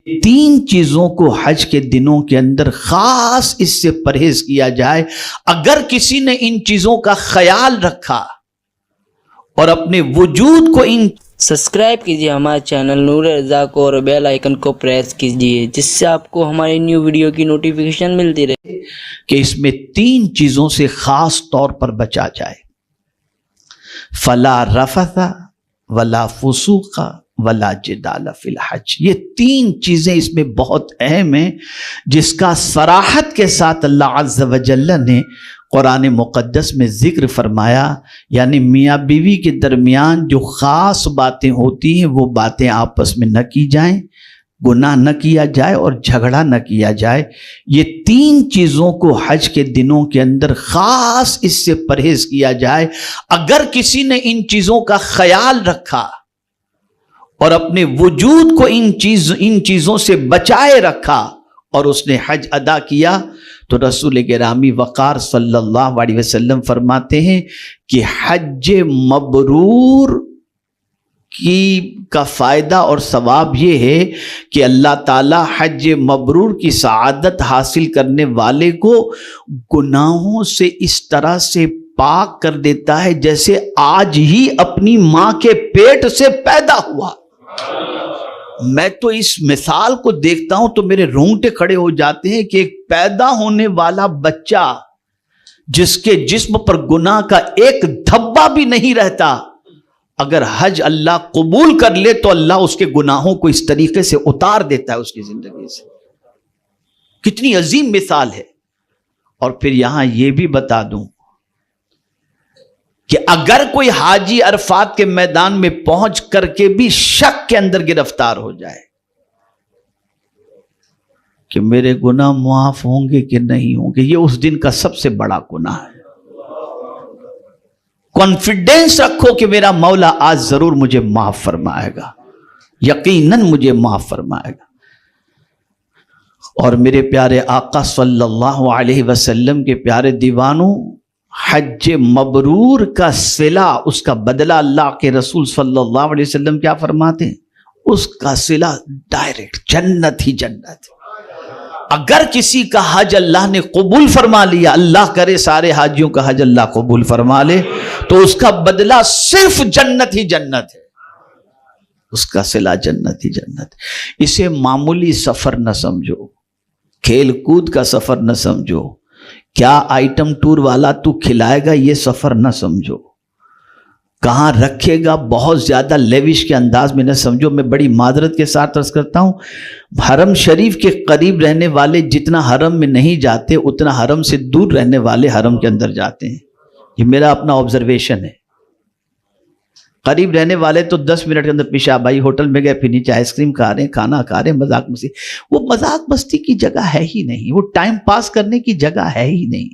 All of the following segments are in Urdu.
تین چیزوں کو حج کے دنوں کے اندر خاص اس سے پرہیز کیا جائے۔ اگر کسی نے ان چیزوں کا خیال رکھا اور اپنے وجود کو ان سبسکرائب کیجیے ہمارے چینل نور رضا کو اور بیل آئیکن کو پریس کیجیے جس سے آپ کو ہماری نیو ویڈیو کی نوٹیفیکیشن ملتی رہے کہ اس میں تین چیزوں سے خاص طور پر بچا جائے۔ فلا رفث ولا فسوق ولا جدال فی الحج، یہ تین چیزیں اس میں بہت اہم ہیں، جس کا صراحت کے ساتھ اللہ عز و جل نے قرآن مقدس میں ذکر فرمایا۔ یعنی میاں بیوی کے درمیان جو خاص باتیں ہوتی ہیں وہ باتیں آپس میں نہ کی جائیں، گناہ نہ کیا جائے اور جھگڑا نہ کیا جائے۔ یہ تین چیزوں کو حج کے دنوں کے اندر خاص اس سے پرہیز کیا جائے۔ اگر کسی نے ان چیزوں کا خیال رکھا اور اپنے وجود کو ان چیزوں سے بچائے رکھا اور اس نے حج ادا کیا تو رسول گرامی وقار صلی اللہ علیہ وسلم فرماتے ہیں کہ حج مبرور کا فائدہ اور ثواب یہ ہے کہ اللہ تعالی حج مبرور کی سعادت حاصل کرنے والے کو گناہوں سے اس طرح سے پاک کر دیتا ہے جیسے آج ہی اپنی ماں کے پیٹ سے پیدا ہوا۔ میں تو اس مثال کو دیکھتا ہوں تو میرے رونگٹے کھڑے ہو جاتے ہیں کہ ایک پیدا ہونے والا بچہ جس کے جسم پر گناہ کا ایک دھبا بھی نہیں رہتا، اگر حج اللہ قبول کر لے تو اللہ اس کے گناہوں کو اس طریقے سے اتار دیتا ہے اس کی زندگی سے۔ کتنی عظیم مثال ہے۔ اور پھر یہاں یہ بھی بتا دوں کہ اگر کوئی حاجی عرفات کے میدان میں پہنچ کر کے بھی شک کے اندر گرفتار ہو جائے کہ میرے گناہ معاف ہوں گے کہ نہیں ہوں گے، یہ اس دن کا سب سے بڑا گناہ ہے۔ کانفیڈنس رکھو کہ میرا مولا آج ضرور مجھے معاف فرمائے گا، یقیناً مجھے معاف فرمائے گا۔ اور میرے پیارے آقا صلی اللہ علیہ وسلم کے پیارے دیوانوں، حج مبرور کا صلہ، اس کا بدلہ اللہ کے رسول صلی اللہ علیہ وسلم کیا فرماتے ہیں؟ اس کا صلہ ڈائریکٹ جنت ہی جنت۔ اگر کسی کا حج اللہ نے قبول فرما لیا، اللہ کرے سارے حاجیوں کا حج اللہ قبول فرما لے، تو اس کا بدلہ صرف جنت ہی جنت ہے، اس کا صلہ جنت ہی جنت۔ اسے معمولی سفر نہ سمجھو، کھیل کود کا سفر نہ سمجھو، کیا آئٹم ٹور والا تو کھلائے گا یہ سفر نہ سمجھو، کہاں رکھے گا بہت زیادہ لیوش کے انداز میں نہ سمجھو۔ میں بڑی معذرت کے ساتھ عرض کرتا ہوں، حرم شریف کے قریب رہنے والے جتنا حرم میں نہیں جاتے اتنا حرم سے دور رہنے والے حرم کے اندر جاتے ہیں۔ یہ میرا اپنا آبزرویشن ہے۔ قریب رہنے والے تو 10 منٹ کے اندر پیشاب آئی، ہوٹل میں گئے، پھر نیچے آئس کریم کھا رہے ہیں، کھانا کھا رہے ہیں، مذاق مستی۔ وہ مذاق مستی کی جگہ ہے ہی نہیں، وہ ٹائم پاس کرنے کی جگہ ہے ہی نہیں۔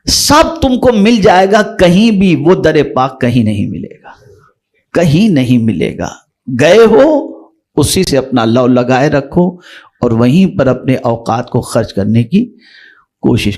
سب تم کو مل جائے گا کہیں بھی، وہ در پاک کہیں نہیں ملے گا، کہیں نہیں ملے گا۔ گئے ہو اسی سے اپنا لو لگائے رکھو اور وہیں پر اپنے اوقات کو خرچ کرنے کی کوشش